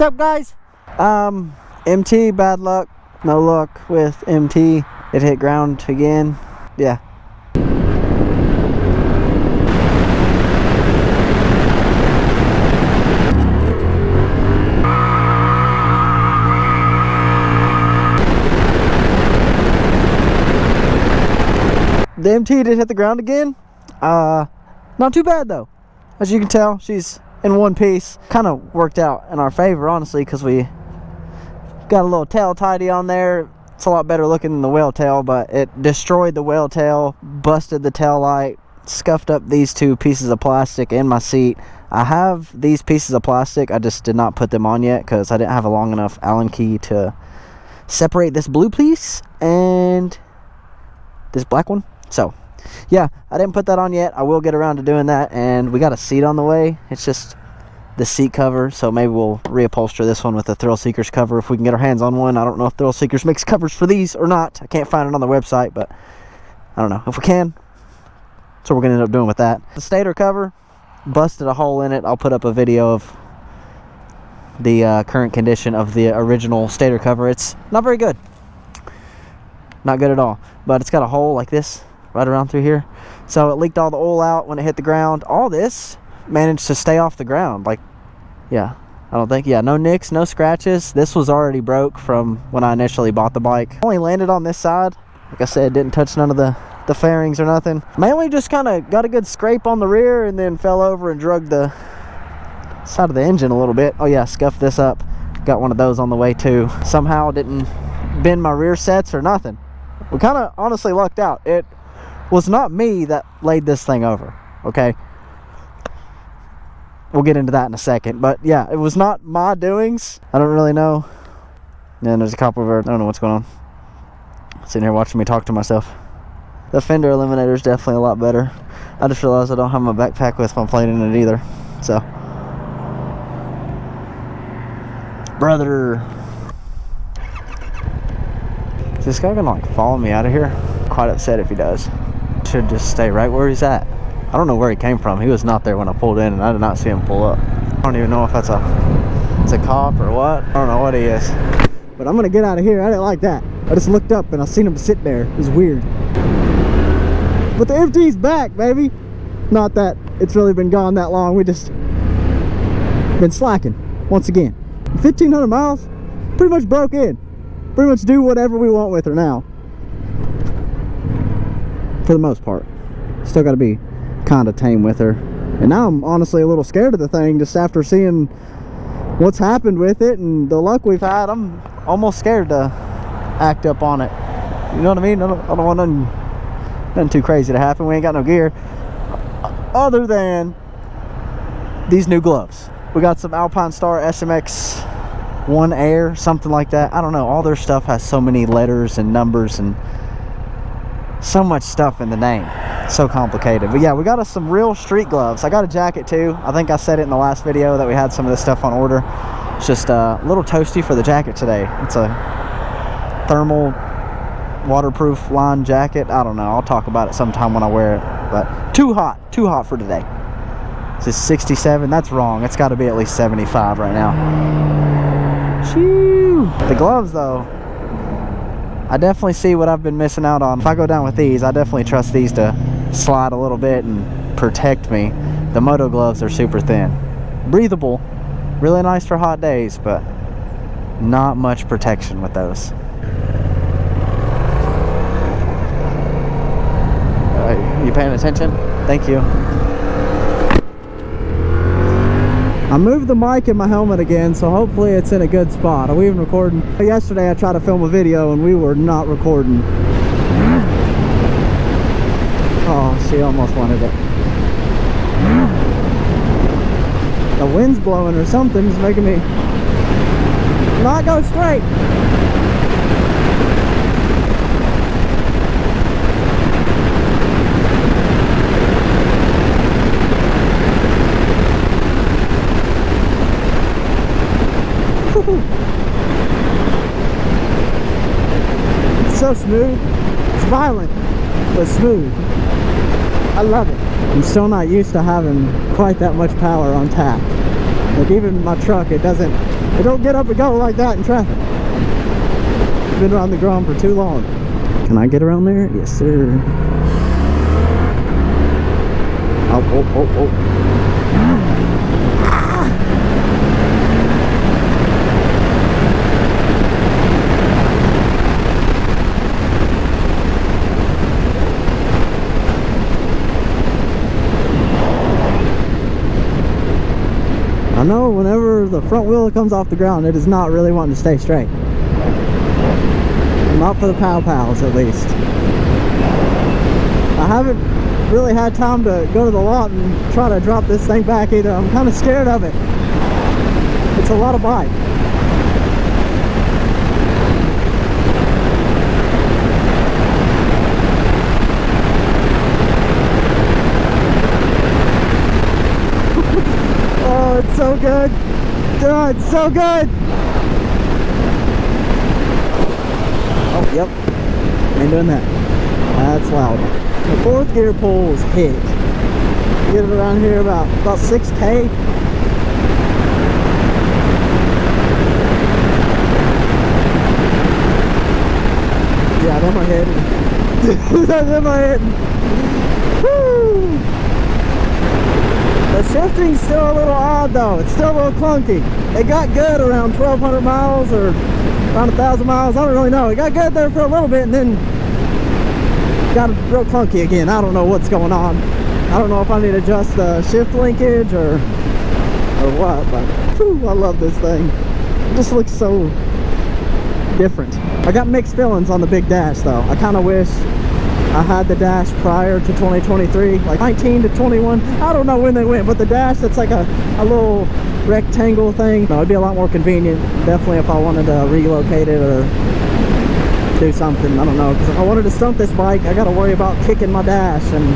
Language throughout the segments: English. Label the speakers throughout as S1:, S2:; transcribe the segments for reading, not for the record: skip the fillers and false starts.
S1: up, guys? MT, bad luck. No luck with MT. It hit ground again. Yeah. The MT did hit the ground again. Not too bad though. As you can tell, she's in one piece. Kind of worked out in our favor, honestly, because we got a little tail tidy on there. It's a lot better looking than the whale tail, but it destroyed the whale tail, busted the tail light, scuffed up these two pieces of plastic in my seat. I have these pieces of plastic. I just did not put them on yet because I didn't have a long enough Allen key to separate this blue piece and this black one. So yeah, I didn't put that on yet. I will get around to doing that. And we got a seat on the way. It's just the seat cover, so maybe we'll reupholster this one with a Thrill Seekers cover if we can get our hands on one. I don't know if Thrill Seekers makes covers for these or not. I can't find it on their website, but I don't know. If we can, so we're gonna end up doing with that. The stator cover, busted a hole in it. I'll put up a video of the current condition of the original stator cover. It's not very good. Not good at all. But it's got a hole like this right around through here, so it leaked all the oil out when it hit the ground. All this managed to stay off the ground. Like, yeah, I don't think, yeah, no nicks, no scratches. This was already broke from when I initially bought the bike. Only landed on this side. Like I said, didn't touch none of the fairings or nothing. Mainly just kind of got a good scrape on the rear and then fell over and drug the side of the engine a little bit. Oh yeah, scuffed this up. Got one of those on the way too. Somehow didn't bend my rear sets or nothing. We kind of honestly lucked out. It was not me that laid this thing over, okay? We'll get into that in a second, but yeah, it was not my doings. I don't really know. And there's a couple of her, I don't know what's going on. Sitting here watching me talk to myself. The fender eliminator is definitely a lot better. I just realized I don't have my backpack with my plate in it either, so. Brother. Is this guy gonna like follow me out of here? Quite upset if he does. Should just stay right where he's at. I don't know where he came from. He was not there when I pulled in, and I did not see him pull up. I don't even know if it's a cop or what. I don't know what he is. But I'm gonna get out of here. I didn't like that. I just looked up and I seen him sit there. It was weird. But the MT's back, baby. Not that it's really been gone that long. We just been slacking once again. 1,500 miles, pretty much broke in. Pretty much do whatever we want with her now. For the most part. Still got to be kind of tame with her. And now I'm honestly a little scared of the thing just after seeing what's happened with it and the luck we've had. I'm almost scared to act up on it. You know what I mean? I don't want nothing too crazy to happen. We ain't got no gear other than these new gloves. We got some Alpine Star SMX 1 Air, something like that. I don't know. All their stuff has so many letters and numbers and so much stuff in the name. It's so complicated. But yeah, we got us some real street gloves. I got a jacket too. I think I said it in the last video that we had some of this stuff on order. It's just a little toasty for the jacket today. It's a thermal waterproof line jacket. I don't know. I'll talk about it sometime when I wear it. But too hot for today. This is 67. That's wrong. It's got to be at least 75 right now. Shoo! The gloves though, I definitely see what I've been missing out on. If I go down with these, I definitely trust these to slide a little bit and protect me. The moto gloves are super thin. Breathable, really nice for hot days, but not much protection with those. You paying attention? Thank you. I moved the mic in my helmet again, so hopefully it's in a good spot. Are we even recording? Yesterday I tried to film a video and we were not recording. Oh, she almost wanted it. The wind's blowing or something. It's making me not go straight. It's so smooth. It's violent, but smooth. I love it. I'm still not used to having quite that much power on tap. Like even my truck, it doesn't It don't get up and go like that in traffic. Been around the ground for too long. Can I get around there? Yes, sir. Oh. I know whenever the front wheel comes off the ground, it is not really wanting to stay straight. Not for the pow-pows, at least. I haven't really had time to go to the lot and try to drop this thing back either. I'm kind of scared of it. It's a lot of bite. Oh, it's so good. Oh, it's so good. Oh, yep. Ain't doing that. That's loud. The fourth gear pulls hit. Get it around here about 6K. Yeah, them are hitting. Them are hitting. Woo! The shifting's still a little odd though. It's still a little clunky. It got good around 1,200 miles or around 1,000 miles. I don't really know. It got good there for a little bit and then got real clunky again. I don't know what's going on. I don't know if I need to adjust the shift linkage or what, but whew, I love this thing. It just looks so different. I got mixed feelings on the big dash though. I kind of wish I had the dash prior to 2023, like 19 to 21. I don't know when they went, but the dash that's like a little rectangle thing. No, it'd be a lot more convenient. Definitely if I wanted to relocate it or do something. I don't know, because if I wanted to stunt this bike, I got to worry about kicking my dash, and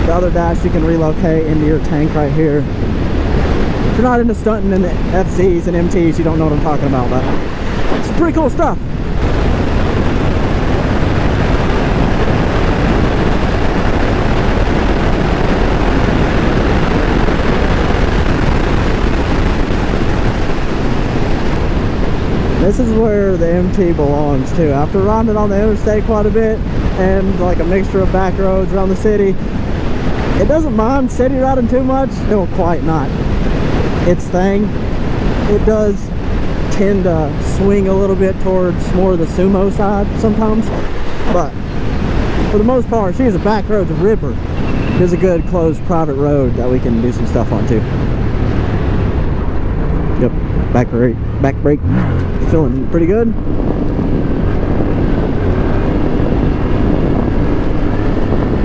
S1: the other dash you can relocate into your tank right here. If you're not into stunting in the FZs and MTs, you don't know what I'm talking about, but it's pretty cool stuff. This is where the MT belongs too. After riding on the Interstate quite a bit and like a mixture of back roads around the city, it doesn't mind city riding too much. It will quite not its thing. It does tend to swing a little bit towards more of the sumo side sometimes, but for the most part, she's a back road ripper. There's a good closed private road that we can do some stuff on too. Yep, back brake. Feeling pretty good.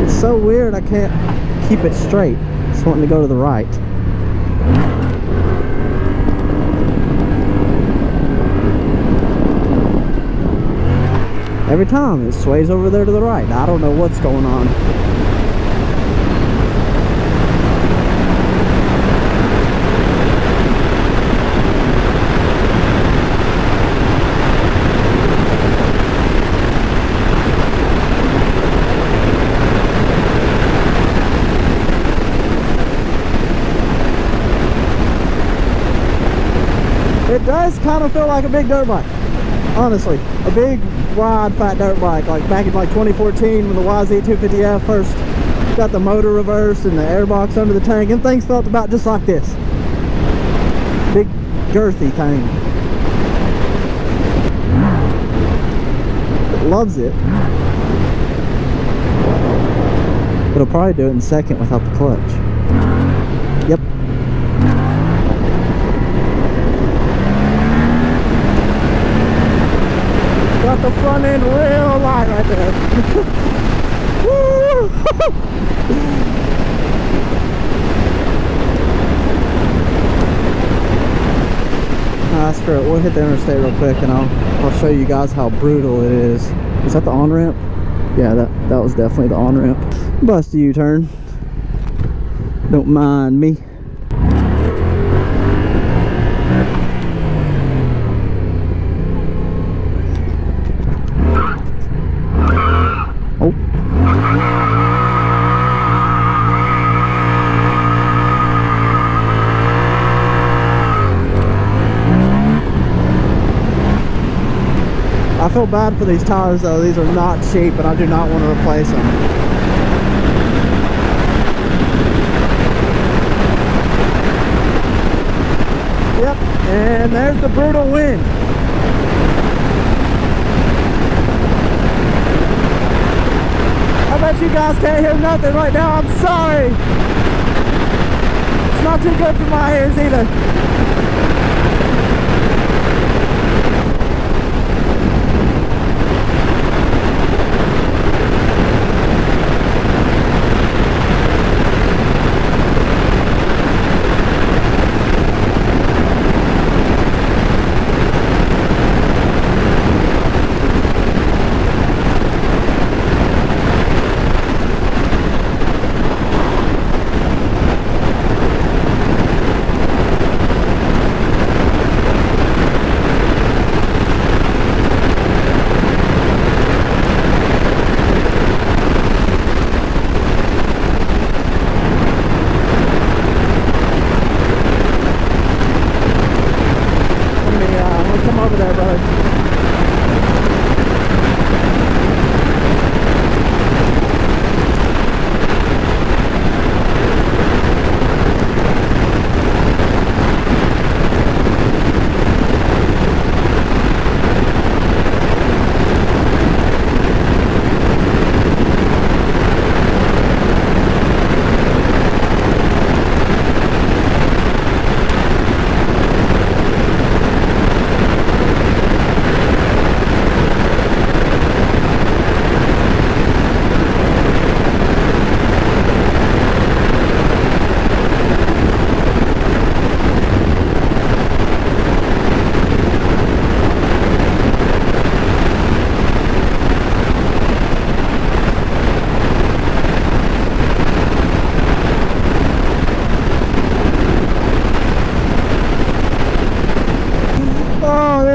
S1: It's so weird I can't keep it straight. It's wanting to go to the right. Every time it sways over there to the right. I don't know what's going on. It does kind of feel like a big dirt bike, honestly. A big, wide, fat dirt bike. Like back in like 2014 when the YZ250F first got the motor reversed and the airbox under the tank, and things felt about just like this. Big, girthy thing. It loves it. It'll probably do it in second without the clutch. Yep. Got the front end real light right there. Woo! Screw it. We'll hit the interstate real quick and I'll show you guys how brutal it is. Is that the on-ramp? Yeah, that was definitely the on-ramp. Bust a U-turn. Don't mind me. feel bad for these tires though. These are not cheap and I do not want to replace them. Yep, and there's the brutal wind. I bet you guys can't hear nothing right now. I'm sorry. It's not too good for my ears either.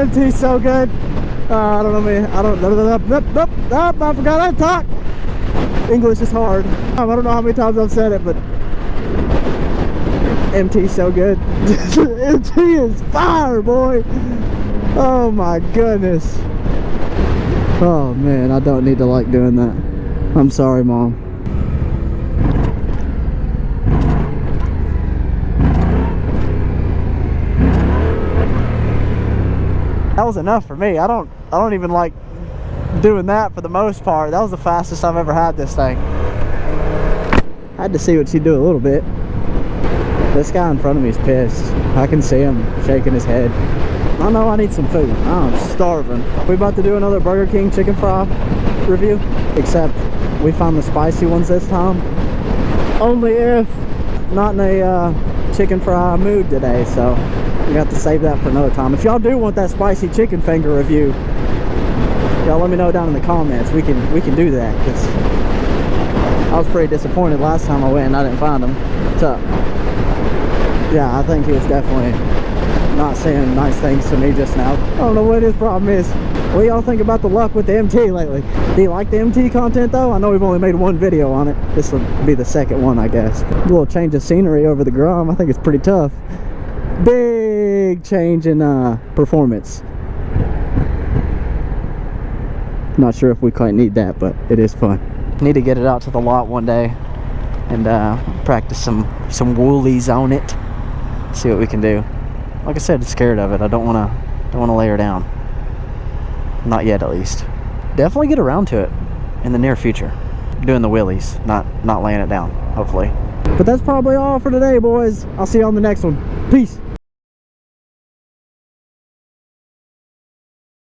S1: MT's so good. I don't know, man. I forgot how to talk. English is hard. I don't know how many times I've said it, but MT's so good. MT is fire, boy. Oh my goodness. Oh man, I don't need to like doing that. I'm sorry, Mom. That was enough for me. I don't even like doing that for the most part. That was the fastest I've ever had this thing. I had to see what she'd do a little bit. This guy in front of me is pissed. I can see him shaking his head. I know I need some food. I'm starving. We're about to do another Burger King chicken fry review, except we found the spicy ones this time. Only if not in a chicken fry mood today, so we got to save that for another time. If y'all do want that spicy chicken finger review, y'all let me know down in the comments. We can do that, because I was pretty disappointed last time I went and I didn't find them. So yeah, I think he was definitely not saying nice things to me just now. I don't know what his problem is. What do y'all think about the luck with the MT lately? Do you like the MT content though? I know we've only made one video on it. This will be the second one, I guess. A little change of scenery over the Grom. I think it's pretty tough. Big change in performance. Not sure if we quite need that, but it is fun. Need to get it out to the lot one day and practice some woolies on it. See what we can do. Like I said, I'm scared of it. I don't want to lay her down. Not yet, at least. Definitely get around to it in the near future. Doing the wheelies, not laying it down, hopefully. But that's probably all for today, boys. I'll see you on the next one. Peace.